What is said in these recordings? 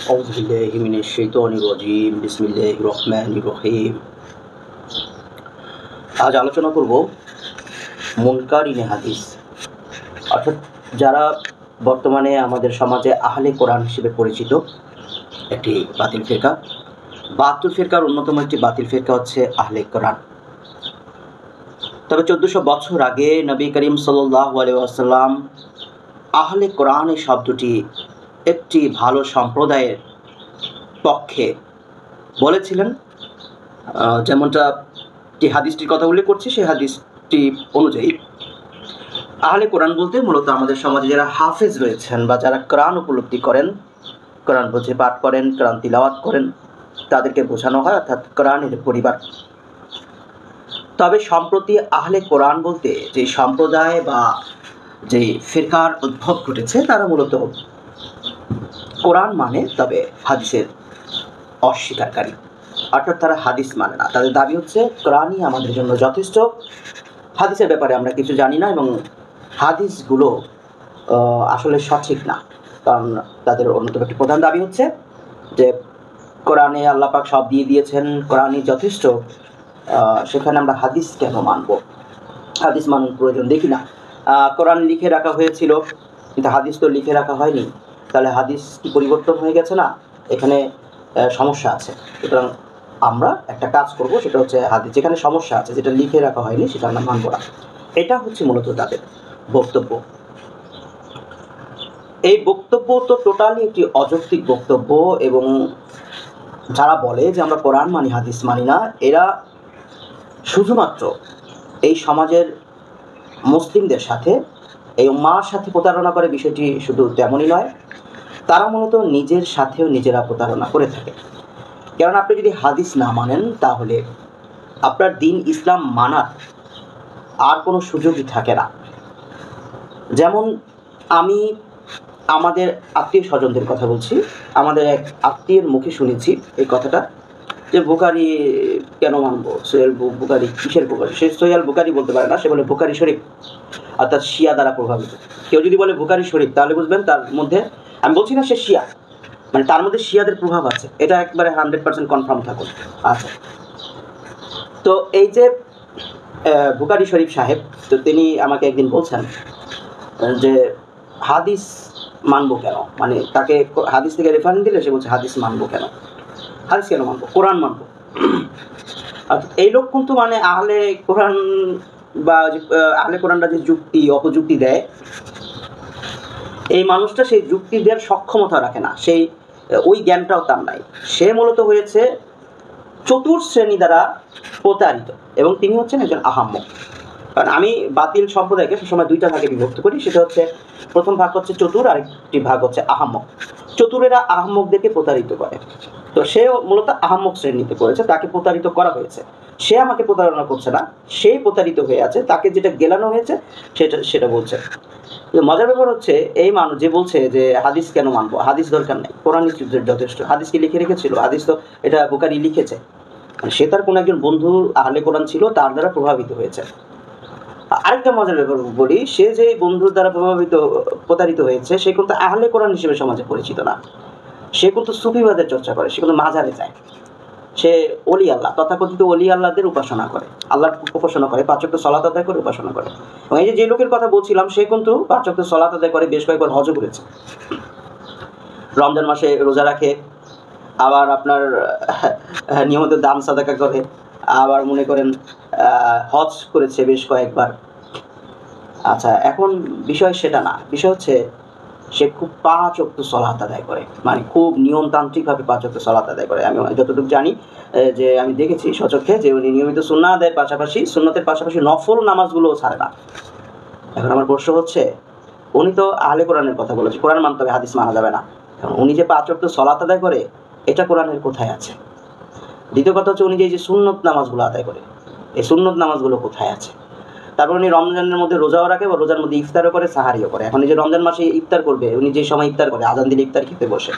أعوذ بالله من الشيطان الرجيم بسم الله الرحمن الرحيم। আজ আলোচনা করব মুনকারিনে হাদিস, অর্থাৎ যারা বর্তমানে আমাদের সমাজে আহলে কোরআন হিসেবে পরিচিত একটি বাতিল ফিরকা। বাতিল ফিরকার অন্যতম একটি বাতিল ফিরকা হচ্ছে আহলে কোরআন। তবে 1400 বছর আগে নবী করিম সাল্লাল্লাহু আলাইহি ওয়াসাল্লাম আহলে কোরআন এই শব্দটি একটি ভালো সম্প্রদায়ের পক্ষে বলেছিলেন। যেমনটা যে হাদিসটির কথা উল্লেখ করছি, সেই হাদিসটি অনুযায়ী আহলে কোরআন বলতে মূলত আমাদের সমাজে যারা হাফেজ রয়েছেন বা যারা কোরআন উপলব্ধি করেন, কোরআন বুঝে পাঠ করেন, কোরআন তিলাওয়াত করেন, তাদেরকে বোঝানো হয়, অর্থাৎ কোরআনের পরিবার। তবে সম্প্রতি আহলে কোরআন বলতে যে সম্প্রদায় বা যে ফিরকার উদ্ভব ঘটেছে, তারা মূলত কোরআন মানে তবে হাদিসের অস্বীকারী, অর্থাৎ তারা হাদিস মানে না। তাদের দাবি হচ্ছে কোরআনই আমাদের জন্য যথেষ্ট, হাদিসের ব্যাপারে আমরা কিছু জানি না এবং হাদিসগুলো আসলে সঠিক না। কারণ তাদের অন্যতম একটি প্রধান দাবি হচ্ছে যে কোরআনে আল্লাহ পাক সব দিয়ে দিয়েছেন, কোরআনই যথেষ্ট, সেখানে আমরা হাদিস কেন মানব? হাদিস মানার প্রয়োজন দেখি না। কোরআন লিখে রাখা হয়েছিল কিন্তু হাদিস তো লিখে রাখা হয়নি, তাহলে হাদিস কি পরিবর্তন হয়ে গেছে না? এখানে সমস্যা আছে। সুতরাং আমরা একটা কাজ করব, সেটা হচ্ছে হাদিস যেখানে সমস্যা আছে, যেটা লিখে রাখা হয়নি, সেটা আমরা মানব না। এটা হচ্ছে মূলত তাদের বক্তব্য। এই বক্তব্য তো টোটালি একটি অযৌক্তিক বক্তব্য, এবং যারা বলে যে আমরা কোরআন মানি হাদিস মানি না, এরা শুধুমাত্র এই সমাজের মুসলিমদের সাথে, এই উম্মার সাথে প্রতারণা করে। বিষয়টি শুধু তেমনই নয়, তারা মূলত নিজের সাথেও নিজেরা প্রতারণা করে থাকে। কারণ আপনি যদি হাদিস না মানেন, তাহলে আপনার দিন ইসলাম মানার আর কোনো সুযোগই থাকে না। যেমন আমি আমাদের আত্মীয় স্বজনদের কথা বলছি, আমাদের এক আত্মীয়ের মুখে শুনেছি এই কথাটা, যে বুখারী কেন মানবো? সোহেল বুখারী কিসের বুখারী? সে সোহেল বুখারী বলতে পারে না, সে বলে বুখারী শরীফ, অর্থাৎ শিয়া দ্বারা প্রভাবিত। কেউ যদি বলে বুখারী শরীফ, তাহলে বুঝবেন তার মধ্যে, আমি বলছি না সে শিয়া, মানে তার মধ্যে শিয়াদের প্রভাব আছে, এটা একবারে 100% কনফার্ম থাকুন। আচ্ছা, তো এই যে বুখারী শরীফ সাহেব, তো তিনি আমাকে একদিন বলছেন যে হাদিস মানবো কেন, মানে তাকে হাদিস থেকে রেফারেন্স দিলে সে বলছে হাদিস মানবো কেন, হাদিস কেন মানবো, কোরআন মানবো। এই লোক কিন্তু মানে আহলে কোরআন বা আহলে কোরআনরা যে যুক্তি অপযুক্তি দেয়, এই মানুষটা সেই যুক্তি দেওয়ার সক্ষমতা রাখে না, সেই ওই জ্ঞানটাও তার নাই। সে মূলত হয়েছে চতুর শ্রেণী দ্বারা প্রতারিত, এবং তিনি হচ্ছেন একজন আহাম্মক। কারণ আমি বাতিল সম্প্রদায়কে সবসময় দুইটা ভাগে বিভক্ত করি, সেটা হচ্ছে প্রথম ভাগ হচ্ছে চতুর, আরেকটি ভাগ হচ্ছে আহাম্মক। চতুরেরা আহাম্মকদেরকে প্রতারিত করে, তো সেও মূলত আহাম্মক শ্রেণীতে পড়েছে, তাকে প্রতারিত করা হয়েছে। সে আমাকে প্রতারণা করছে না, সেই প্রতারিত হয়ে আছে, তাকে যেটা গেলানো হয়েছে সেটা বলছে। মজার ব্যাপার হচ্ছে এই মানুষ যে বলছে যে হাদিস কেন মানবো, হাদিস দরকার নেই, কোরআনই যথেষ্ট, হাদিস কি লিখে রেখেছিল? হাদিস তো এটা বুখারী লিখেছে, সে তার কোনো একজন বন্ধু আহলে কোরআন ছিল, তার দ্বারা প্রভাবিত হয়েছে। আরেকটা মজার ব্যাপার বলি, সে যে বন্ধুর দ্বারা প্রতারিত হয়েছে, সে কিন্তু আহলে কোরআন হিসেবে সমাজে পরিচিত না, সে কিন্তু সুফিবাদের চর্চা করে, সে কিন্তু মাজারে যায়, সে অলি আল্লাহ, তথাকথিত অলি আল্লাহদের উপাসনা করে, আল্লাহর উপাসনা করে, 5 ওয়াক্ত সালাত আদায় করে উপাসনা করে। এবং এই যে লোকের কথা বলছিলাম, সে কিন্তু 5 ওয়াক্ত সালাত আদায় করে, বেশ কয়েকবার হজও করেছে, রমজান মাসে রোজা রাখে, আবার আপনার নিয়মিত দান সাদাকা করে, আবার মনে করেন হজ করেছে বেশ কয়েকবার। আচ্ছা, এখন বিষয় সেটা না, বিষয় হচ্ছে সে খুব 5 ওয়াক্ত সালাত আদায় করে, মানে খুব নিয়মতান্ত্রিকভাবে 5 ওয়াক্ত সালাত আদায় করে। আমি যতটুকু জানি, যে আমি দেখেছি সচক্ষে, যে উনি নিয়মিত সুন্নাহ আদায়ের পাশাপাশি, সুন্নতের পাশাপাশি নফল নামাজগুলোও ছাড়ে না। এখন আমার প্রশ্ন হচ্ছে, উনি তো আহলে কোরআনের কথা বলেছে, কোরআন মানতে হবে, হাদিস মানা যাবে না। কারণ উনি যে 5 ওয়াক্ত সালাত আদায় করে, এটা কোরআনের কোথায় আছে? দ্বিতীয় কথা হচ্ছে, উনি যে সুন্নত নামাজগুলো আদায় করে, এই সুন্নত নামাজগুলো কোথায় আছে? তারপর উনি রমজানের মধ্যে রোজাও রাখে, বা রোজার মধ্যে ইফতারও করে, সাহারিও করে। এখন এই যে রমজান মাসে ইফতার করবে, উনি যে সময় ইফতার করে, আজান দিলে ইফতার খেতে বসে,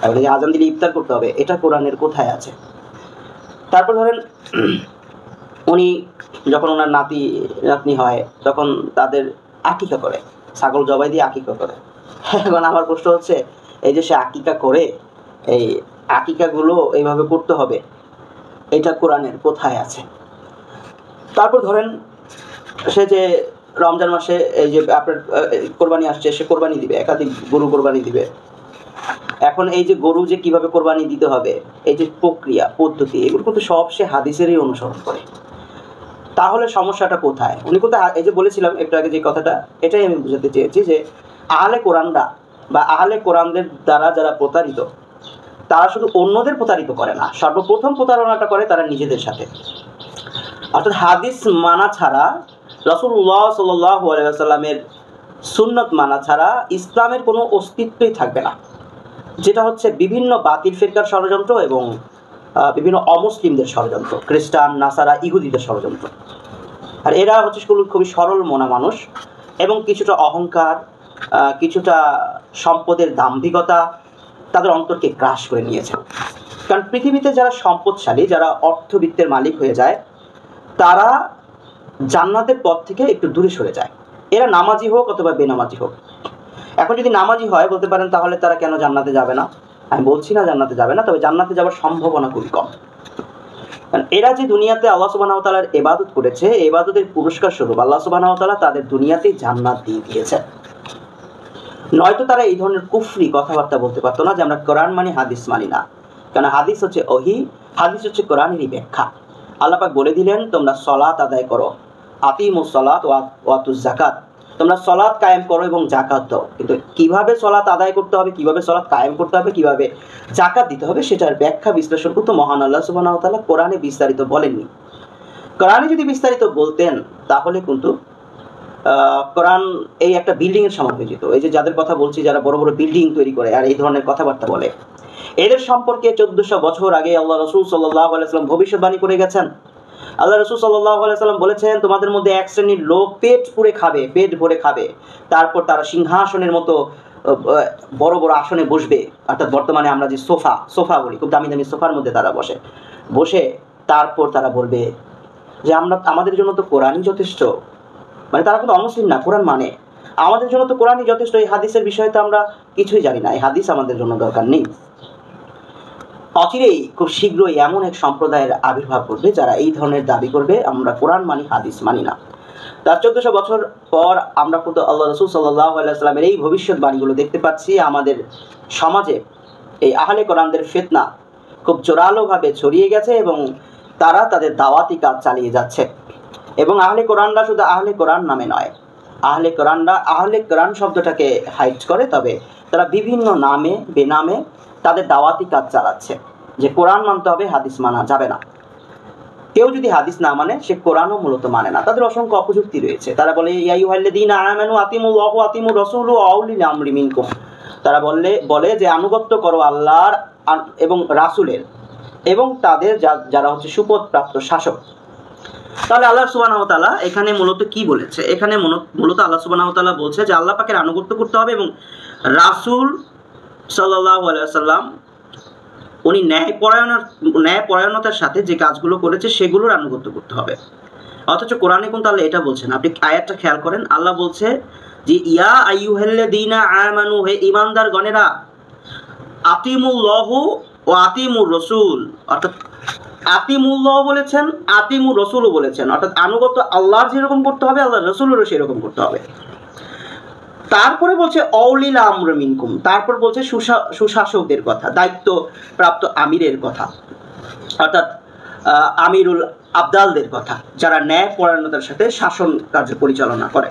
এখন যে আজান দিলে ইফতার করতে হবে, এটা কোরআনের কোথায় আছে? তারপর ধরেন উনি যখন ওনার নাতনি হয়, তখন তাদের আকিকা করে, ছাগল জবাই দিয়ে আকিকা করে। এখন আমার প্রশ্ন হচ্ছে, এই যে সে আকিকা করে, এই আকিকাগুলো এইভাবে করতে হবে, এটা কোরআনের কোথায় আছে? তারপর ধরেন সে যে রমজান মাসে এই যে আপনার কোরবানি আসছে, সে কোরবানি দিবে, একাধিক গরু কোরবানি দিবে। এখন এই যে গরু যে কিভাবে কোরবানি দিতে হবে, এই যে প্রক্রিয়া পদ্ধতি, এগুলো কিন্তু সব সে হাদিসেরই অনুসরণ করে। তাহলে সমস্যাটা কোথায়? উনি কোথায়, এই যে বলেছিলাম একটু আগে যে কথাটা, এটাই আমি বুঝাতে চেয়েছি যে আহলে কোরআনরা বা আহলে কোরআনদের দ্বারা যারা প্রতারিত, তারা শুধু অন্যদের প্রতারিত করে না, সর্বপ্রথম প্রতারণাটা করে তারা নিজেদের সাথে। অর্থাৎ হাদিস মানা ছাড়া, রাসূলুল্লাহ সাল্লাল্লাহু আলাইহি ওয়াসাল্লামের সুন্নত মানা ছাড়া ইসলামের কোনো অস্তিত্বই থাকবে না। যেটা হচ্ছে বিভিন্ন বাতিল ফিরকার ষড়যন্ত্র এবং বিভিন্ন অমুসলিমদের ষড়যন্ত্র, খ্রিস্টান, নাসারা, ইহুদিদের ষড়যন্ত্র। আর এরা হচ্ছে খুবই সরল মনা মানুষ এবং কিছুটা অহংকার, কিছুটা সম্পদের দাম্ভিকতা তাদের অন্তরকে গ্রাস করে নিয়েছে। কারণ পৃথিবীতে যারা সম্পদশালী, যারা অর্থবিত্তের মালিক হয়ে যায়, তারা জান্নাতের পথ থেকে একটু দূরে সরে যায়। এরা নামাজি হোক অথবা বেনামাজি হোক। এখন যদি নামাজি হয় বলতে পারেন তাহলে তারা কেন জান্নাতে যাবে না? আমি বলছি না জান্নাতে যাবে না, তবে জান্নাতে যাওয়ার সম্ভাবনা খুবই কম। কারণ এরা যে দুনিয়াতে আল্লাহ সুবহানাহু ওয়া তাআলার ইবাদত করেছে, ইবাদতের পুরস্কার স্বরূপ আল্লাহ সুবহানাহু ওয়া তাআলা তাদের দুনিয়াতেই জান্নাত দিয়ে দিয়েছেন। নয়তো তারা এই ধরনের কুফরি কথাবার্তা বলতে পারতো না যে আমরা কোরআন মানি, হাদিস মানি না। কারণ হাদিস হচ্ছে ওহী, হাদিস হচ্ছে কোরআনেরই ব্যাখ্যা। আল্লাহ পাক বলে দিলেন তোমরা সলাত আদায় করো, আতিমুস সলাত ওয়া আতুজ যাকাত, তোমরা সলাত কায়েম করো এবং যাকাত দাও। কিন্তু কিভাবে সলাত আদায় করতে হবে, কিভাবে সলাত কায়েম করতে হবে, কিভাবে যাকাত দিতে হবে, সেটার ব্যাখ্যা বিশ্লেষণ করতে মহান আল্লাহ সুবহানাহু ওয়া তাআলা কোরআনে বিস্তারিত বলেননি। কোরআনে যদি বিস্তারিত বলতেন তাহলে কিন্তু কোরআন এই একটা বিল্ডিংয়ের সমান হয়ে যেত। এই যে যাদের কথা বলছি, যারা বড় বড় বিল্ডিং তৈরি করে আর এই ধরনের কথাবার্তা বলে, এদের সম্পর্কে 1400 বছর আগে আল্লাহ রাসূল সাল্লাল্লাহু আলাইহি ওয়াসাল্লাম ভবিষ্যৎবাণী করে গেছেন। আল্লাহ রাসূল সাল্লাল্লাহু আলাইহি ওয়াসাল্লাম বলেছেন তোমাদের মধ্যে এক শ্রেণীর লোক পেট ভরে খাবে, তারপর তারা সিংহাসনের মতো বড় বড় আসনে বসবে। অর্থাৎ বর্তমানে আমরা যে সোফা বলি, খুব দামি দামি সোফার মধ্যে তারা বসে তারপর তারা বলবে যে আমাদের জন্য তো কোরআনই যথেষ্ট। মানে তারা কিন্তু অমুসলিম না, কোরআন মানে আমাদের জন্য তো কোরআনই যথেষ্ট, এই হাদিসের বিষয়ে তো আমরা কিছুই জানি না, এই হাদিস আমাদের জন্য দরকার নেই। অচিরেই খুব শীঘ্রই এমন এক সম্প্রদায়ের আবির্ভাব করবে যারা এই ধরনের দাবি করবে আমরা কোরআন মানি, হাদিস মানি না। তার 1400 বছর পর আমরা কিন্তু আল্লাহ রাসূল সাল্লাল্লাহু আলাইহি ওয়াসাল্লামের এই ভবিষ্যৎবাণীগুলো দেখতে পাচ্ছি। আমাদের সমাজে এই আহলে কোরআনদের ফিতনা খুব জোরালোভাবে ছড়িয়ে গেছে এবং তারা তাদের দাওয়াতি কাজ চালিয়ে যাচ্ছে। এবং আহলে কোরআনরা শুধু আহলে কোরআন নামে নয়, আহলে কোরআন শব্দটাকে হাইড করে, তবে তারা বিভিন্ন নামে বেনামে তাদের দাওয়াতি কাজ চালাচ্ছে যে কোরআন মানতে হবে, হাদিস মানা যাবে না। কেউ যদি হাদিস না মানে সে কোরআনও মূলত মানে না। তাদের অসংখ্য অপযুক্তি রয়েছে। তারা বলে ইয়া আইয়ুহাল্লাযীনা আমানু আতিমুল্লাহ ওয়া আতিমুর রাসূল ওয়া আউলিল আমরি মিনকুম। তারা বলে যে আনুগত্য করো আল্লাহর এবং রাসূলের এবং তাদের যারা হচ্ছে সুপথপ্রাপ্ত শাসক। তাহলে আল্লাহ সুবহানাহু ওয়া তাআলা এখানে মূলত কি বলেছে? এখানে মূলত আল্লাহ সুবহানাহু ওয়া তাআলা বলছে যে আল্লাহ পাকের আনুগত্য করতে হবে এবং রাসূল সাল্লাল্লাহু আলাইহি ওয়াসাল্লাম উনি ন্যায়পরায়ণতার সাথে যে কাজগুলো করেছে সেগুলোর আনুগত্য করতে হবে। অথচ কোরআনে কিন্তু আল্লাহ এটা বলছেন। আপনি আয়াতটা খেয়াল করেন, আল্লাহ বলছে যে ইয়া আইয়ুহাল্লাযীনা আমানু, হে ঈমানদার গণেরা, আতিমুল্লাহু ওয়া আতিমুর রাসূল, অর্থাৎ আতিমুল্লাহ বলেছেন, আতিমুর রাসূলও বলেছেন। অর্থাৎ আনুগত্য আল্লাহর যেরকম করতে হবে আল্লাহর রাসূলেরও সেরকম করতে হবে। তারপরে বলছে অউলিল আমরি মিনকুম, তারপর বলছে সুশাসকদের কথা, দায়িত্বপ্রাপ্ত আমিরের কথা, অর্থাৎ আমিরুল আবদালদের কথা, যারা ন্যায়পরায়ণতার সাথে শাসন কার্য পরিচালনা করে।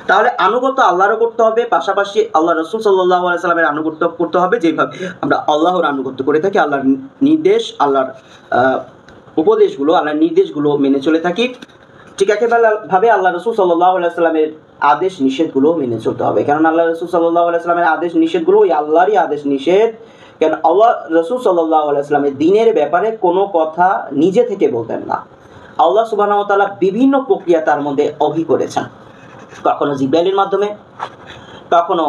তাহলে আনুগত্য আল্লাহরও করতে হবে, পাশাপাশি আল্লাহ রাসূল সাল্লাল্লাহু আলাইহি সাল্লামের আনুগত্য করতে হবে, যেভাবে আমরা আল্লাহর আনুগত্য করে থাকি, আল্লাহর নির্দেশ, আল্লাহর উপদেশগুলো, আল্লাহর নির্দেশগুলো মেনে চলে থাকি। ঠিক একইভাবে আল্লাহ রাসূল সাল্লাল্লাহু আলাইহি সাল্লামের আদেশ নিষেধগুলো মেনে চলতে হবে। কারণ আল্লাহ রাসূল সাল্লাল্লাহু আলাইহি সাল্লামের আদেশ নিষেধগুলো ওই আল্লাহরই আদেশ নিষেধ। কারণ আল্লাহ রাসূল সাল্লাল্লাহু আলাইহি সাল্লামের দ্বীনের ব্যাপারে কোনো কথা নিজে থেকে বলতেন না। আল্লাহ সুবহানাহু ওয়া তাআলা বিভিন্ন প্রক্রিয়া তার মধ্যে ওহী করেছেন, কখনো জিবরাইলের মাধ্যমে, কখনো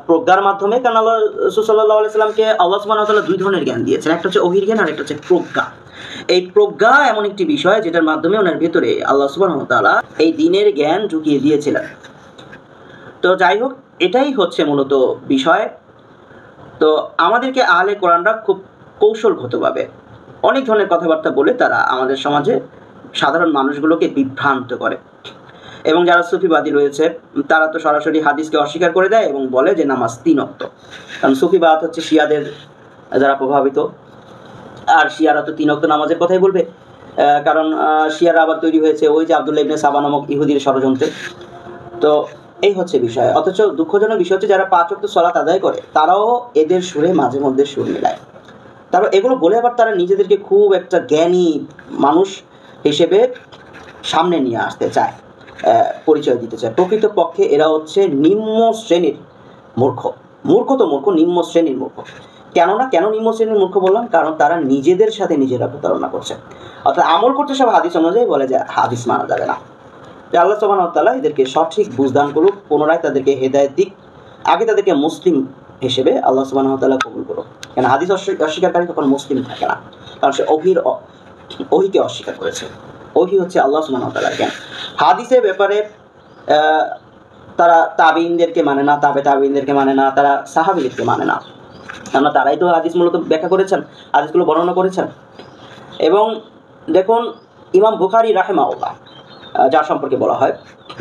প্রজ্ঞার মাধ্যমে। কারণ আল্লাহ রাসূল সাল্লাল্লাহু আলাইহি সাল্লামকে আল্লাহ সুবহানাহু ওয়া তাআলা দুই ধরনের জ্ঞান দিয়েছেন, একটা হচ্ছে ওহীর জ্ঞান আর একটা হচ্ছে প্রজ্ঞা। এই প্রজ্ঞা এমন একটি বিষয় যেটার মাধ্যমে ওনার ভেতরে আল্লাহ সুবহানাহু ওয়া তাআলা এই দ্বীনের জ্ঞান ঢুকিয়ে দিয়েছিলেন। তো যাই হোক, এটাই হচ্ছে মূলত বিষয়। তো আমাদেরকে আহলে কোরআনরা খুব কৌশলগতভাবে অনেক ধরনের কথাবার্তা বলে তারা আমাদের সমাজে সাধারণ মানুষগুলোকে বিভ্রান্ত করে। এবং যারা সুফিবাদী রয়েছে তারা তো সরাসরি হাদিসকে অস্বীকার করে দেয় এবং বলে যে নামাজ 3 ওয়াক্ত। কারণ সুফিবাদ হচ্ছে শিয়াদের যারা প্রভাবিত, আর শিয়ারা তো 3 ওয়াক্ত নামাজের কথাই বলবে। কারণ শিয়ারা আবার তৈরি হয়েছে ওই যে আব্দুল্লাহ ইবনে সাবা নামক ইহুদির ষড়যন্ত্রে। তো এই হচ্ছে বিষয়। অথচ দুঃখজনক বিষয় হচ্ছে যারা 5 ওয়াক্ত সালাত আদায় করে তারাও এদের সুরে মাঝে মধ্যে সুর মেলায়। তারপর এগুলো বলে আবার তারা নিজেদেরকে খুব একটা জ্ঞানী মানুষ হিসেবে সামনে নিয়ে আসতে চায়, পরিচয় দিতে চায়। প্রকৃতপক্ষে এরা হচ্ছে নিম্ন শ্রেণীর মূর্খ। মূর্খ তো মূর্খ, নিম্ন শ্রেণীর মূর্খ। কেন নিম্ন শ্রেণীর মূর্খ বললাম? কারণ তারা নিজেদের সাথে নিজেরা প্রতারণা করছে। অর্থাৎ আমল করতে সব হাদিস অনুযায়ী বলে যে হাদিস মানা যাবে না। যে আল্লাহ সুবহানাহু ওয়া তাআলা এদেরকে সঠিক বুঝদান করুক, পুনরায় তাদেরকে হেদায়েত দিক। আগে তাদেরকে মুসলিম হিসেবে আল্লাহ সুবহানাহু ওয়া তাআলা কবুল করুক। কেন হাদিস অস্বীকারী তখন মুসলিম থাকে না, কারণ সে ওহীকে অস্বীকার করেছে। ওহী হচ্ছে আল্লাহ সুবহানাহু ওয়া তাআলার জ্ঞান। হাদিসের ব্যাপারে তারা তাবিঈনদেরকে মানে না, তাবিঈনদেরকে মানে না, তারা সাহাবীদেরকে মানে না। কেননা তারাই তো হাদিস মূলত ব্যাখ্যা করেছেন, হাদিসগুলো বর্ণনা করেছেন। এবং দেখুন ইমাম বুখারী রাহিমাহুল্লাহ, যার সম্পর্কে বলা হয়,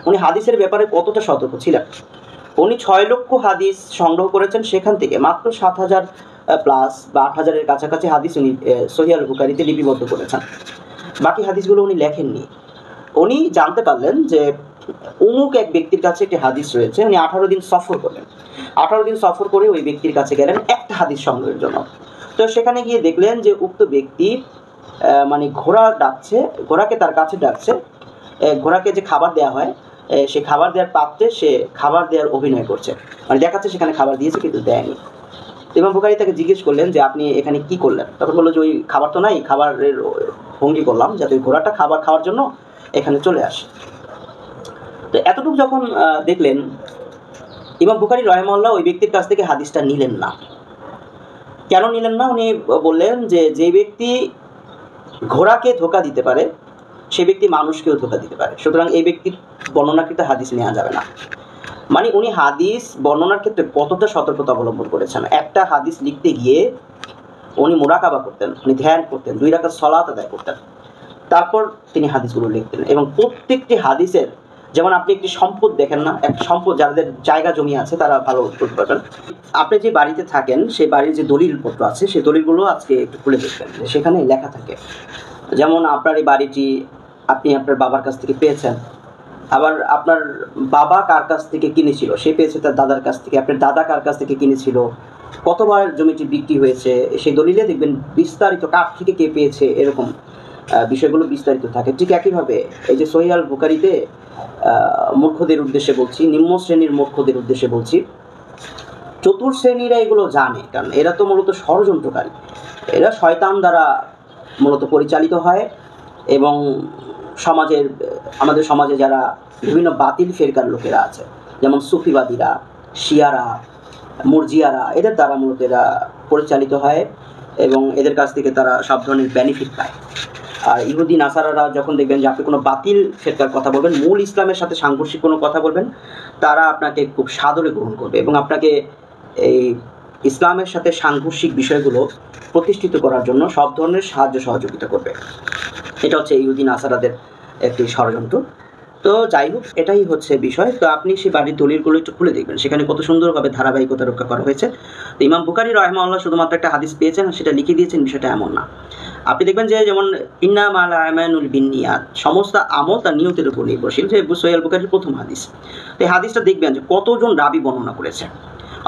উনি হাদিসের ব্যাপারে কতটা সতর্ক ছিলেন। উনি 6 লক্ষ হাদিস সংগ্রহ করেছেন, সেখান থেকে মাত্র 7,000 প্লাস বা 8,000-এর কাছাকাছি হাদিস উনি সহিহ আল বুখারীতে লিপিবদ্ধ করেছেন। বাকি হাদিসগুলো উনি লেখেননি। উনি জানতে পারলেন যে অমুক এক ব্যক্তির কাছে একটি হাদিস রয়েছে। উনি 18 দিন সফর করলেন। 18 দিন সফর করে ওই ব্যক্তির কাছে গেলেন একটা হাদিস সংগ্রহের জন্য। তো সেখানে গিয়ে দেখলেন যে উক্ত ব্যক্তি মানে ঘোড়া ডাকছে, ঘোড়াকে তার কাছে ডাকছে। ঘোড়াকে যে খাবার দেওয়া হয়, সে খাবার দেওয়ার পাত্রে সে খাবার দেওয়ার অভিনয় করছে, মানে দেখাচ্ছে সেখানে খাবার দিয়েছে কিন্তু দেয়নি। ইমাম বুখারী তাকে জিজ্ঞেস করলেন যে আপনি এখানে কি করলেন? তখন বললো যে ওই খাবার তো নাই, খাবারের ভঙ্গি করলাম যাতে ওই ঘোড়াটা খাবার খাওয়ার জন্য এখানে চলে আসে। তো এতটুকু যখন দেখলেন, ইমাম বুখারী রাহিমাহুল্লাহ ওই ব্যক্তির কাছ থেকে হাদিসটা নিলেন না। কেন নিলেন না? উনি বললেন যে যে ব্যক্তি ঘোড়াকে ধোঁকা দিতে পারে সে ব্যক্তি মানুষকেও ধোঁকা দিতে পারে, সুতরাং এই ব্যক্তির বর্ণনাকৃত হাদিস নেওয়া যাবে না। মানে উনি হাদিস বর্ণনার ক্ষেত্রে কতটা সতর্কতা অবলম্বন করেছেন। একটা হাদিস লিখতে গিয়ে উনি মুরাকাবা করতেন, উনি ধ্যান করতেন, 2 রাকাত সালাত আদায় করতেন, তারপর তিনি হাদিসগুলো লিখতেন। এবং প্রত্যেকটি হাদিসের, যেমন আপনি একটি সম্পদ দেখেন না, একটা সম্পদ যাদের জায়গা জমি আছে তারা ভালো করতে পারবেন। আপনি যে বাড়িতে থাকেন সেই বাড়ির যে দলিলপত্র আছে সেই দলিলগুলো আজকে একটু খুলে দেখবেন, সেখানে লেখা থাকে যেমন আপনার এই বাড়িটি আপনি আপনার বাবার কাছ থেকে পেয়েছেন, আবার আপনার বাবা কার কাছ থেকে কিনেছিল সে পেয়েছে তার দাদার কাছ থেকে, আপনার দাদা কার কাছ থেকে কিনেছিল, কতবার জমিটি বিক্রি হয়েছে, সেই দলিলে দেখবেন বিস্তারিত কার থেকে কে পেয়েছে, এরকম বিষয়গুলো বিস্তারিত থাকে। ঠিক একইভাবে এই যে সহিহ আল বুখারীতে মূর্খদের উদ্দেশ্যে বলছি, নিম্ন শ্রেণীর মূর্খদের উদ্দেশ্যে বলছি, চতুর শ্রেণীরা এগুলো জানে, কারণ এরা তো মূলত ষড়যন্ত্রকারী, এরা শয়তান দ্বারা মূলত পরিচালিত হয়। এবং আমাদের সমাজে যারা বিভিন্ন বাতিল ফেরকার লোকেরা আছে, যেমন সুফিবাদীরা, শিয়ারা, মুরজিয়ারা, এদের দ্বারা মূলত এরা পরিচালিত হয় এবং এদের কাছ থেকে তারা সব ধরনের বেনিফিট পায়। আর ইহুদি নাসারারা যখন দেখবেন যে আপনি কোনো বাতিল ফেরকার কথা বলবেন, মূল ইসলামের সাথে সাংঘর্ষিক কোনো কথা বলবেন, তারা আপনাকে খুব সাদরে গ্রহণ করবে এবং আপনাকে এই ইসলামের সাথে সাংঘর্ষিক বিষয়গুলো প্রতিষ্ঠিত করার জন্য সব ধরনের সাহায্য সহযোগিতা করবে। এটা হচ্ছে ইহুদি নাসারাদের একটি ষড়যন্ত্র। তো যাই হোক, এটাই হচ্ছে বিষয়। তো আপনি সেই বাড়ির দলিলগুলো একটু খুলে দেখবেন, সেখানে কত সুন্দরভাবে ধারাবাহিকতা রক্ষা করা হয়েছে। তো ইমাম বুখারী রাহিমাহুল্লাহ শুধুমাত্র একটা হাদিস পেয়েছেন সেটা লিখে দিয়েছেন, বিষয়টা এমন না। আপনি দেখবেন যে যেমন ইন্নামাল আমানুল বিন্নিয়াত, সমস্ত আমল তার নিয়তের উপর নির্ভরশীল, যে সহিহ আল বুখারীর প্রথম হাদিস। তো এই হাদিসটা দেখবেন যে কতজন রাবি বর্ণনা করেছে।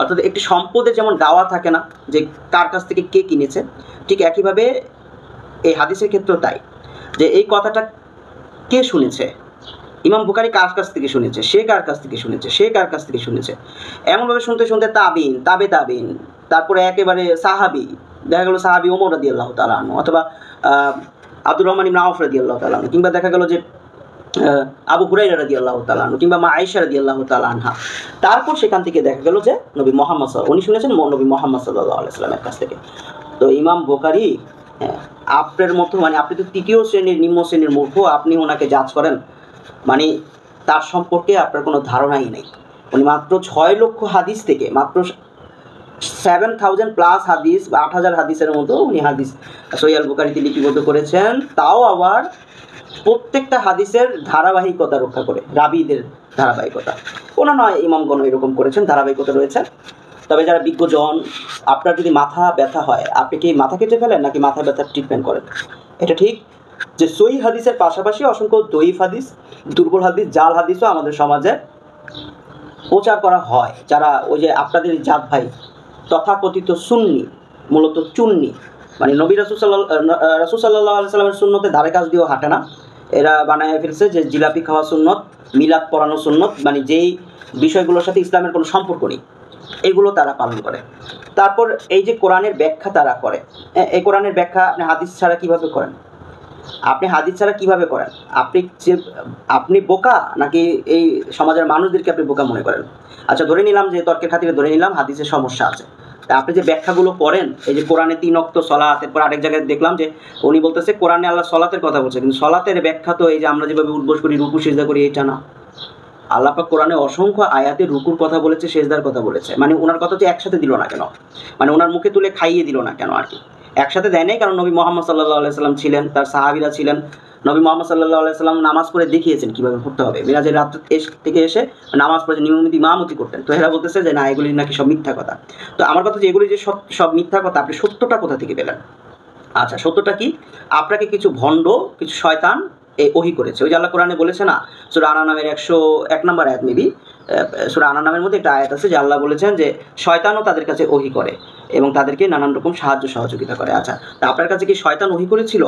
অর্থাৎ একটি সম্পদের যেমন দাওয়া থাকে না যে কার কাছ থেকে কে কিনেছে, ঠিক একইভাবে এই হাদিসের ক্ষেত্রেও তাই, যে এই কথাটা কে শুনেছে, ইমাম বুখারী কার কাছ থেকে শুনেছে, সে কার কাছ থেকে শুনেছে, সে কার কাছ থেকে শুনেছে, এমনভাবে শুনতে শুনতে তাবিন, তাবিন, তারপরে একেবারে সাহাবি, দেখা গেল সাহাবি ওমর রাদিয়াল্লাহু তাআলা আনহু, অথবা আব্দুর রহমান ইবনে আউফ রাদিয়াল্লাহু তাআলা আনহু, কিংবা দেখা গেল যে আবু হুরায়রা রাদিয়াল্লাহু তাআলা আনহু, কিংবা মা আয়েশা রাদিয়াল্লাহু তাআলা আনহা। তারপর সেখান থেকে দেখা গেল যে নবী মুহাম্মদ উনি শুনেছেন নবী মুহাম্মদ সাল্লাল্লাহু আলাইহি ওয়াসাল্লামের কাছ থেকে। তো ইমাম বুখারী আপনার মতো, মানে আপনি তো তৃতীয় শ্রেণীর নিম্ন শ্রেণীর মূর্খ, আপনি ওনাকে জাজ করেন, মানে তার সম্পর্কে আপনার কোনো ধারণাই নেই। উনি মাত্র 6 লক্ষ হাদিস থেকে মাত্র 7,000+ হাদিস বা 8,000 হাদিসের মতো উনি হাদিস সহিহ আল বুখারীতে লিপিবদ্ধ করেছেন। তাও আবার প্রত্যেকটা হাদিসের ধারাবাহিকতা রক্ষা করে, রাবিদের ধারাবাহিকতা। ওনা নয় ইমামগণ এরকম করেছেন, ধারাবাহিকতা রয়েছে। তবে যারা বিজ্ঞজন, আপনার যদি মাথা ব্যথা হয়, আপনি কি মাথা কেটে ফেলেন নাকি মাথা ব্যথার ট্রিটমেন্ট করেন? এটা ঠিক যে সহিহ হাদিসের পাশাপাশি অসংখ্য দঈফ হাদিস, দুর্বল হাদিস, জাল হাদিসও আমাদের সমাজে প্রচার করা হয়। যারা ওই যে আপনাদের জাত ভাই তথাকথিত সুন্নি, মূলত চুন্নি, মানে নবী রাসূল সাল্লাল্লাহু আলাইহি সাল্লামের সুন্নতে ধারে কাজ দিয়েও হাঁটে না। এরা বানায় ফেলছে যে জিলাপি খাওয়া সুন্নত, মিলাদ পড়ানো সুন্নত, মানে যেই বিষয়গুলোর সাথে ইসলামের কোনো সম্পর্ক নেই, এগুলো তারা পালন করে। তারপর এই যে কোরআনের ব্যাখ্যা তারা করে, এই কোরআনের ব্যাখ্যা আপনি হাদিস ছাড়া কীভাবে করেন? আপনি হাদিস ছাড়া কীভাবে করেন? আপনি বোকা নাকি এই সমাজের মানুষদেরকে আপনি বোকা মনে করেন? আচ্ছা, ধরে নিলাম যে তর্কের খাতিরে ধরে নিলাম হাদিসের সমস্যা আছে। তা আপনি যে ব্যাখ্যাগুলো করেন, এই যে কোরআনে 3 ওয়াক্ত সলাত, এরপর আরেক জায়গায় দেখলাম যে উনি বলতেছে কোরআনে আল্লাহ সলাতের কথা বলছে, কিন্তু সলাতের ব্যাখ্যা তো এই যে আমরা যেভাবে উঠবোস করি, রুকু সিজদা করি, এটা না। আল্লাহ পাক কোরআনে অসংখ্য আয়াতে রুকুর কথা বলেছে, সেজদার কথা বলেছে। মানে ওনার কথা তো একসাথে দিল না কেন? মানে ওনার মুখে তুলে খাইয়ে দিল না কেন আর কি? একসাথে দেয় নাই, কারণ নবী মুহাম্মদ সাল্লাল্লাহু আলাইহি সাল্লাম ছিলেন, তার সাহাবীরা ছিলেন। নবী মুহাম্মদ সাল্লাল্লাহু আলাইহি সাল্লাম নামাজ পড়ে দেখিয়েছেন কীভাবে পড়তে হবে। মিরাজের রাত থেকে এসে নামাজ পড়ে নিয়মিত ইমামতি করতেন। তো এরা বলতেছে যে না, এগুলি নাকি সব মিথ্যা কথা। তো আমার কথা যে এগুলি যে সব মিথ্যা কথা, আপনি সত্যটা কোথা থেকে পেলেন? আচ্ছা, সত্যটা কি? আপনাকে কিছু ভণ্ড, কিছু শয়তান ওহী করেছে। ওই যে আল্লাহ কোরআনে বলেছে না, সূরা আনা নামের 101 নম্বর আয়াত, মেবি সূরা আনা নামের মধ্যে একটা আয়াত আছে যে আল্লাহ বলেছেন যে শয়তানও তাদের কাছে ওহী করে এবং তাদেরকে নানান রকম সাহায্য সহযোগিতা করে। আচ্ছা, তা আপনার কাছে কি শয়তান ওহী করেছিল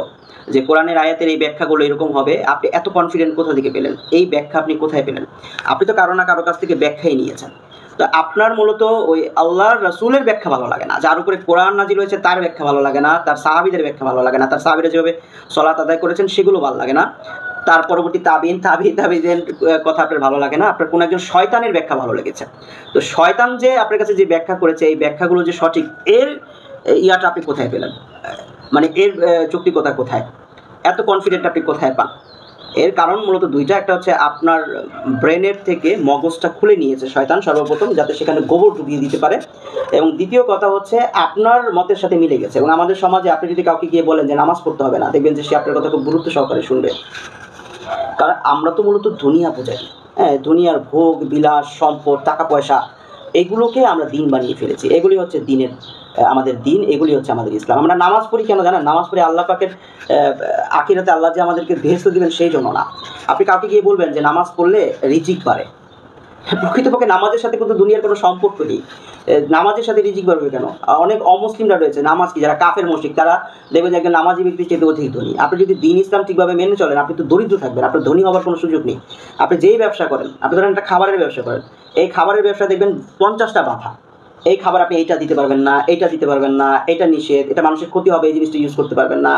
যে কোরআনের আয়াতের এই ব্যাখ্যাগুলো এরকম হবে? আপনি এত কনফিডেন্ট কোথা থেকে পেলেন? এই ব্যাখ্যা আপনি কোথায় পেলেন? আপনি তো কারো না কারো কাছ থেকে ব্যাখ্যাই নিয়েছেন। তো আপনার মূলত ওই আল্লাহর রাসূলের ব্যাখ্যা ভালো লাগে না, যার উপরে কোরআন নাজিল হয়েছে তার ব্যাখ্যা ভালো লাগে না, তার সাহাবীদের ব্যাখ্যা ভালো লাগে না, তার সাহাবীরা যেভাবে সলাত আদায় করেছেন সেগুলো ভালো লাগে না, তার পরবর্তী তাবিঈদের কথা আপনার ভালো লাগে না, আপনার কোনো একজন শয়তানের ব্যাখ্যা ভালো লেগেছে। তো শয়তান যে আপনার কাছে যে ব্যাখ্যা করেছে, এই ব্যাখ্যাগুলো যে সঠিক, এর ইয়াটা আপনি কোথায় পেলেন? মানে এর যৌক্তিকতা কোথায়? এত কনফিডেন্ট আপনি কোথায় পান? এর কারণ মূলত দুইটা। একটা হচ্ছে আপনার ব্রেনের থেকে মগজটা খুলে নিয়েছে শয়তান সর্বপ্রথম, যাতে সেখানে গোবর ঢুকিয়ে দিতে পারে, এবং দ্বিতীয় কথা হচ্ছে আপনার মতের সাথে মিলে গেছে। এবং আমাদের সমাজে আপনি যদি কাউকে গিয়ে বলেন যে নামাজ পড়তে হবে না, দেখবেন যে সে আপনার কথা খুব গুরুত্ব সহকারে শুনবে। কারণ আমরা তো মূলত দুনিয়া পূজারি, হ্যাঁ, দুনিয়ার ভোগ বিলাস, সম্পদ, টাকা পয়সা, এগুলোকে আমরা দিন বানিয়ে ফেলেছি। এগুলি হচ্ছে দিনের, আমাদের দিন, এগুলি হচ্ছে আমাদের ইসলাম। আমরা নামাজ পড়ি কেন জানেন? নামাজ পড়ে আল্লাহ পাকের আখিরাতে আল্লাহ যে আমাদেরকে বেহেশত দিবেন সেই জন্য না। আপনি কাউকে গিয়ে বলবেন যে নামাজ পড়লে রিজিক বাড়ে, প্রকৃতপক্ষে নামাজের সাথে কিন্তু দুনিয়ার কোনো সম্পর্ক নেই। নামাজের সাথে রিজিক বাড়বে কেন? অনেক অমুসলিমরা রয়েছে, নামাজ কি, যারা কাফের মুশরিক, তারা দেখবেন যে একজন নামাজি ব্যক্তির চেয়ে অধিক ধনী। আপনি যদি দিন ইসলাম ঠিকভাবে মেনে চলেন, আপনি তো দরিদ্র থাকবেন, আপনার ধনী হওয়ার কোনো সুযোগ নেই। আপনি যেই ব্যবসা করেন, আপনি ধরেন একটা খাবারের ব্যবসা করেন, এই খাবারের ব্যবসা দেখবেন 50টা বাধা। এই খাবার আপনি এইটা দিতে পারবেন না, এইটা দিতে পারবেন না, এটা নিষেধ, এটা মানুষের ক্ষতি হবে, এই জিনিসটা ইউজ করতে পারবেন না,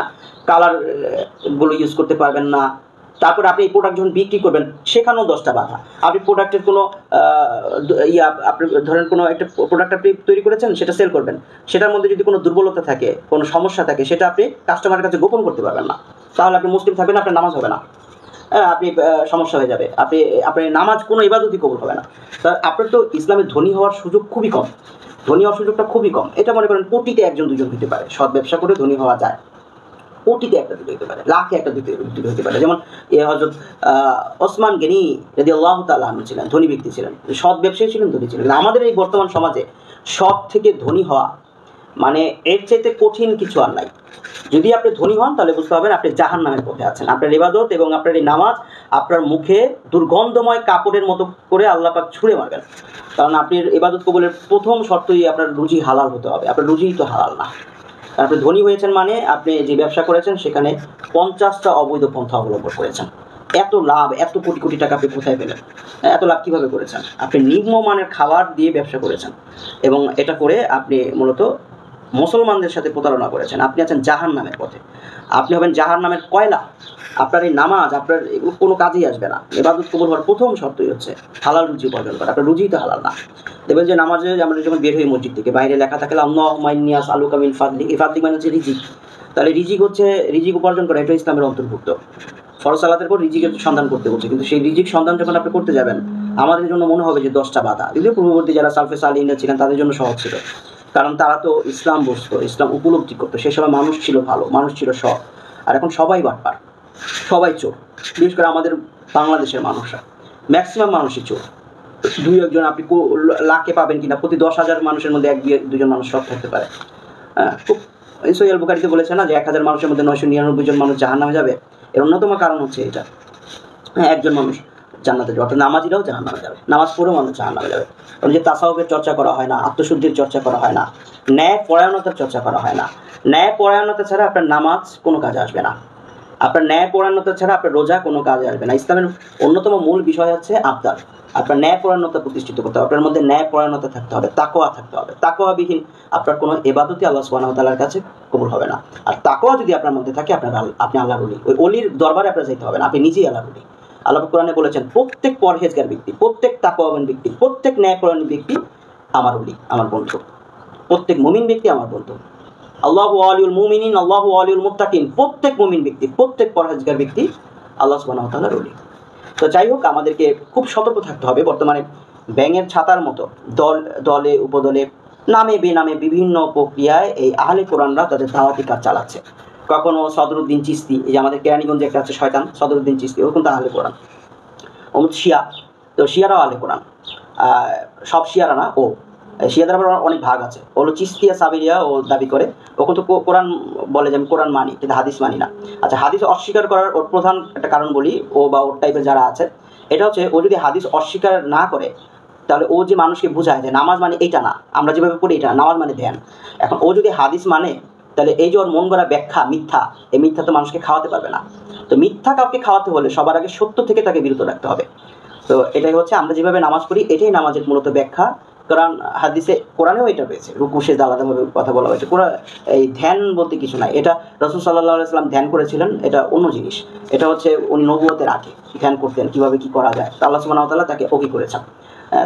কালারগুলো ইউজ করতে পারবেন না। তারপর আপনি এই প্রোডাক্ট যখন বিক্রি করবেন, সেখানেও 10টা বাধা। আপনি প্রোডাক্টের কোনো আপনি ধরেন কোনো একটা প্রোডাক্ট আপনি তৈরি করেছেন, সেটা সেল করবেন, সেটার মধ্যে যদি কোনো দুর্বলতা থাকে, কোনো সমস্যা থাকে, সেটা আপনি কাস্টমারের কাছে গোপন করতে পারবেন না। তাহলে আপনি মুসলিম থাকবেন, আপনার নামাজ হবে না, আপনি সমস্যা হয়ে যাবে, আপনার নামাজ কোনো ইবাদতই কবুল হবে না। তা আপনার তো ইসলামে ধনী হওয়ার সুযোগ খুবই কম, ধনী হওয়ার সুযোগটা খুবই কম। এটা মনে করেন কোটিতে একজন দুজন হতে পারে, সৎ ব্যবসা করে ধনী হওয়া যায়। কোটিতে একটা দুটো হতে পারে, লাখে একটা দুটো হতে পারে। যেমন হযরত ওসমান গনি রাদিয়াল্লাহু তাআলা আনহু ছিলেন, ধনী ব্যক্তি ছিলেন, সৎ ব্যবসায়ী ছিলেন, ধনী ছিলেন। আমাদের এই বর্তমান সমাজে সৎ থেকে ধনী হওয়া মানে এর চাইতে কঠিন কিছু আর নাই। যদি আপনি ধনী হন তাহলে বুঝতে পারবেন আপনি জাহান্নামের পথে আছেন। আপনার ইবাদত এবং আপনার এই নামাজ আপনার মুখে দুর্গন্ধময় কাপড়ের মতো করে আল্লাহ পাক ছুঁড়ে মারবেন। কারণ আপনি ইবাদত কবুলের প্রথম শর্তই আপনার রুজি হালাল হতে হবে। আপনার রুজিই তো হালাল না। আপনি ধনী হয়েছেন মানে আপনি যে ব্যবসা করেছেন সেখানে 50টা অবৈধ পন্থা অবলম্বন করেছেন। এত লাভ, এত কোটি কোটি টাকা আপনি কোথায় পেলেন? এত লাভ কীভাবে করেছেন? আপনি নিম্নমানের খাবার দিয়ে ব্যবসা করেছেন এবং এটা করে আপনি মূলত মুসলমানদের সাথে প্রতারণা করেছেন। আপনি আছেন জাহান্নামের পথে, আপনি হবেন জাহান্নামের কয়লা। আপনার এই নামাজ, আপনার এগুলো কোনো কাজেই আসবে না। ইবাদত কবুল হওয়ার প্রথম শর্তই হচ্ছে হালাল রুজি উপার্জন করা। আপনার রুজিই তো হালাল না। দেখবেন যে নামাজে আমরা যখন বের হই মসজিদ থেকে, বাইরে লেখা থাকে আল্লাহুম্মা ইন্নী আসআলুকা মিন ফাদলিক। এই ফাদলিক মানে হচ্ছে রিজিক। তাহলে রিজিক হচ্ছে, রিজিক উপার্জন করা, এটা ইসলামের অন্তর্ভুক্ত। ফরজ সালাতের পর রিজিকের সন্ধান করতে বলছে, কিন্তু সেই রিজিক সন্ধান যখন আপনি করতে যাবেন, আমাদের জন্য মনে হবে যে 10টা বাধা। যদিও পূর্ববর্তী যারা সালফে সালিহিনরা ছিলেন তাদের জন্য সহজ ছিল, কারণ তারা তো ইসলাম বুঝতো, ইসলাম উপলব্ধি করতো। সে সময় মানুষ ছিল ভালো, মানুষ ছিল সৎ। আর এখন সবাই বাটপার, সবাই চোর। বিশেষ করে আমাদের বাংলাদেশের মানুষরা ম্যাক্সিমাম মানুষই চোর। দুই একজন আপনি লাখে পাবেন কিনা, প্রতি 10,000 মানুষের মধ্যে 1-2 জন মানুষ সৎ থাকতে পারে। খুব সহিহ বুখারীতে বলেছে না যে 1000 মানুষের মধ্যে 999 জন মানুষ জাহান্নামে যাবে। এর অন্যতম কারণ হচ্ছে এটা। একজন মানুষ জান্নাতে যাবে, অর্থাৎ নামাজিরাও জাহান্নামে যাবে, নামাজ পড়েও মানুষ জাহান্নামে যাবে। কারণ যে তাসাউফের চর্চা করা হয় না, আত্মশুদ্ধির চর্চা করা হয় না, ন্যায় পরায়ণতার চর্চা করা হয় না। ন্যায় পরায়ণতা ছাড়া আপনার নামাজ কোনো কাজে আসবে না, আপনার ন্যায় পরায়ণতা ছাড়া আপনার রোজা কোনো কাজে আসবে না। ইসলামের অন্যতম মূল বিষয় হচ্ছে আবদাল। আপনার ন্যায় পরায়ণতা প্রতিষ্ঠিত করতে হবে, আপনার মধ্যে ন্যায় পরায়ণতা থাকতে হবে, তাকওয়া থাকতে হবে। তাকওয়াবিহীন আপনার কোনো ইবাদতই আল্লাহ সুবহানাহু ওয়া তাআলার কাছে কবুল হবে না। আর তাকওয়া যদি আপনার মধ্যে থাকে, আপনি আল্লাহর ওলি। ওই অলির দরবারে আপনার যেতে হবে না, আপনি নিজেই আল্লাহর ওলি। আল্লাহ কোরআনে বলেছেন, প্রত্যেক পরহেজগার ব্যক্তি, প্রত্যেক তাকওয়াবান ব্যক্তি, প্রত্যেক ন্যায়পরায়ণ ব্যক্তি আমার ওলি, আমার বন্ধু। প্রত্যেক মুমিন ব্যক্তি আমার বন্ধু। আল্লাহু ওয়ালিউল মুমিনিন, আল্লাহু ওয়ালিউল মুত্তাকিন। প্রত্যেক মুমিন ব্যক্তি, প্রত্যেক পরহেজগার ব্যক্তি আল্লাহ সুবহানাহু ওয়া তাআলার ওলি। তো যাই হোক, আমাদেরকে খুব সতর্ক থাকতে হবে। বর্তমানে ব্যাঙের ছাতার মতো দলে উপদলে নামে বেনামে বিভিন্ন প্রক্রিয়ায় এই আহলে কোরআনরা তাদের দাওয়াতি কাজ চালাচ্ছে। কখনো সদরুদ্দিন চিশতি, এই যে আমাদের কেরানীগঞ্জে একটা আছে শয়তান সদরুদ্দিন চিশতি, ও কিন্তু আহলে কোরআন। অমুক শিয়া, তো শিয়ারাও আহলে কোরআন। সব শিয়ারা না, ও শিয়াদের আবার অনেক ভাগ আছে। ওগুলো চিস্তিয়া সাবিরিয়া ও দাবি করে, ও কিন্তু কোরআন বলে যে আমি কোরআন মানি, কিন্তু হাদিস মানি না। আচ্ছা, হাদিস অস্বীকার করার ওর প্রধান একটা কারণ বলি, ও বা ওর টাইপের যারা আছে, এটা হচ্ছে ও যদি হাদিস অস্বীকার না করে, তাহলে ও যে মানুষকে বোঝায় যে নামাজ মানে এইটা না, আমরা যেভাবে পড়ি এটা নামাজ মানে ধ্যান। এখন ও যদি হাদিস মানে, তাহলে এই যে ওর মন গড়া ব্যাখ্যা মিথ্যা, এই মিথ্যা তো মানুষকে খাওয়াতে পারবে না। তো মিথ্যা কাউকে খাওয়াতে হলে সবার আগে সত্য থেকে তাকে বিরত রাখতে হবে। তো এটাই হচ্ছে আমরা যেভাবে নামাজ পড়ি, এটাই নামাজের মূলত ব্যাখ্যা। কারণ হাদিসে, কোরআনেও এটা রয়েছে, রুকু সেজদা আলাদাভাবে কথা বলা হয়েছে। এই ধ্যান বলতে কিছু নাই। এটা রাসূল সাল্লাল্লাহু আলাইহি ওয়াসাল্লাম ধ্যান করেছিলেন, এটা অন্য জিনিস। এটা হচ্ছে উনি নবুয়তের আগে ধ্যান করতেন, কীভাবে কী করা যায়, আল্লাহ সুবহানাহু ওয়া তাআলা তাকে ওহী করেছেন।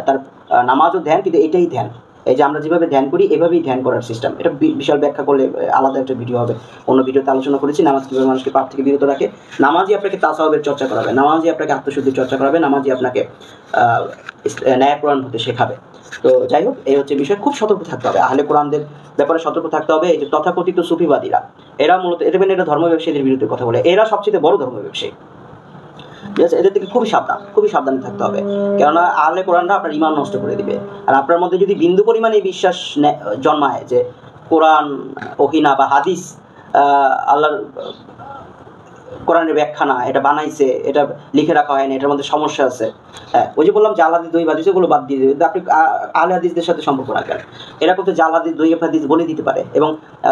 তার নামাজও ধ্যান, কিন্তু এটাই ধ্যান। এই যে আমরা যেভাবে ধ্যান করি, এভাবেই ধ্যান করার সিস্টেম। এটা বিশাল ব্যাখ্যা করলে আলাদা একটা ভিডিও হবে। অন্য ভিডিওতে আলোচনা করেছি নামাজ কীভাবে মানুষকে পাপ থেকে বিরত রাখে। নামাজই আপনাকে তাসাউফের চর্চা করাবে, নামাজই আপনাকে আত্মশুদ্ধির চর্চা করাবে, নামাজই আপনাকে ন্যায়পরায়ণ হতে শেখাবে। তো যাই হোক, এই হচ্ছে বিষয়। খুব সতর্ক থাকতে হবে, আহলে কোরআনদের ব্যাপারে সতর্ক থাকতে হবে। এই যে তথাকথিত সুফিবাদীরা, এরা মূলত এটা ধর্ম ব্যবসায়ীদের বিরুদ্ধে কথা বলে, এরা সবচেয়ে বড় ধর্ম ব্যবসায়ী। ঠিক আছে, এদের থেকে খুবই সাবধানে থাকতে হবে। কেননা আহলে কোরআনরা আপনার ঈমান নষ্ট করে দিবে। আর আপনার মধ্যে যদি বিন্দু পরিমাণে বিশ্বাস জন্মায় যে কোরআন ওহী না বা হাদিস আল্লাহর কোরআনের ব্যাখ্যা না, এটা বানাইছে, এটা লিখে রাখা হয়নি, এটার মধ্যে সমস্যা আছে, হ্যাঁ, ওই যে বললাম জাল হাদিস দই হাদিস, এগুলো বাদ দিয়ে দেবে। আপনি আহলে হাদিসদের সাথে সম্পর্ক রাখবেন। এরা কিন্তু জাল হাদিস দই হাদিস বলে দিতে পারে, এবং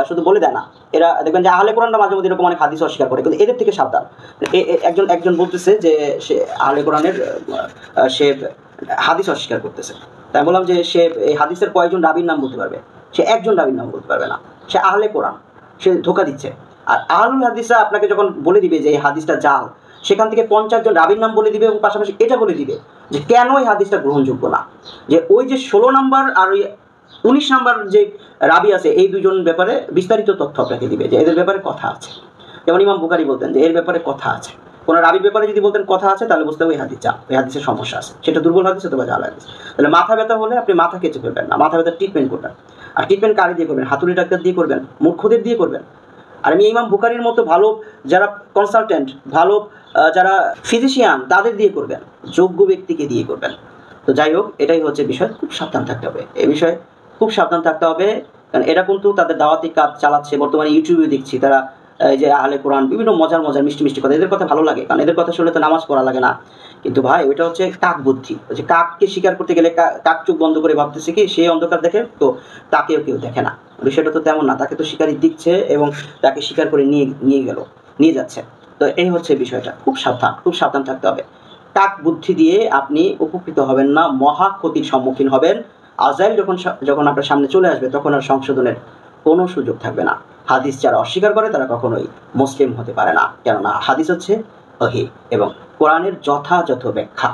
শুধু বলে দেয় না, এরা দেখবেন যে আহলে কোরআনরা মাঝে মধ্যে এরকম অনেক হাদিস অস্বীকার করে, কিন্তু এদের থেকে সাবধান। একজন বলতেছে যে সে আহলে কোরআনের সে হাদিস অস্বীকার করতেছে। তাই বললাম যে সে এই হাদিসের কয়েকজন রাবীর নাম বলতে পারবে, সে একজন রাবীর নাম বলতে পারবে না। সে আহলে কোরআন, সে ধোঁকা দিচ্ছে। আর আহলুল হাদিসরা আপনাকে যখন বলে দিবে যে এই হাদিসটা জাল, সেখান থেকে 50 জন রাবীর নাম বলে দিবে, এবং পাশাপাশি এটা বলে দিবে যে কেন এই হাদিসটা গ্রহণযোগ্য না। যে ওই যে 16 নম্বর আর ওই 19 নম্বর যে রাবী আছে, এই দুজন ব্যাপারে বিস্তারিত তথ্য আপনাকে দিবে যে এদের ব্যাপারে কথা আছে। যেমন ইমাম বুখারী বলতেন যে এর ব্যাপারে কথা আছে। কোনো রাবীর ব্যাপারে যদি বলতেন কথা আছে, তাহলে বুঝতে হবে এই হাদিস জাল, এই হাদিসের সমস্যা আছে, সেটা দুর্বল হাদিস অথবা জাল হাদিস। তাহলে মাথা ব্যথা হলে আপনি মাথা কেচে ফেলবেন না, মাথা ব্যথার ট্রিটমেন্ট করবেন। আর ট্রিটমেন্ট কারে দিয়ে করবেন? হাতুড়ি ডাক্তার দিয়ে করবেন, মূর্খদের দিয়ে করবেন। আর আমি ইমাম বুখারীর মতো ভালো যারা কনসালটেন্ট, ভালো যারা ফিজিশিয়ান, তাদের দিয়ে করবেন, যোগ্য ব্যক্তিকে দিয়ে করবেন। তো যাই হোক, এটাই হচ্ছে বিষয়। খুব সাবধান থাকতে হবে এই বিষয়ে, খুব সাবধান থাকতে হবে। কারণ এরা কিন্তু তাদের দাওয়াতি কাজ চালাচ্ছে। বর্তমানে ইউটিউবে দেখছি তারা এই যে আহলে কোরআন বিভিন্ন মজার মিষ্টি কথা, এদের কথা ভালো লাগে, কারণ এদের কথা শুনলে তো নামাজ পড়া লাগে না। কিন্তু ভাই, ওইটা হচ্ছে কাক বুদ্ধি। যে কাককে শিকার করতে গেলে কাক চোখ বন্ধ করে ভাবতেছে কি সে অন্ধকার দেখে, তো তাকেও কেউ দেখে না। বিষয়টা তো তেমন না, তাকে তো শিকারই দিচ্ছে এবং তাকে শিকার করে নিয়ে যাচ্ছে। তো এই হচ্ছে বিষয়টা। খুব সাবধান থাকতে হবে। কাক বুদ্ধি দিয়ে আপনি উপকৃত হবেন না, মহা ক্ষতির সম্মুখীন হবেন। আজাইল যখন আপনার সামনে চলে আসবে, তখন আর সংশোধনের কোনো সুযোগ থাকবে না। হাদিস যারা অস্বীকার করে তারা কখনোই মুসলিম হতে পারে না, কেননা হাদিস হচ্ছে ওহী এবং কোরআনের যথাযথ ব্যাখ্যা।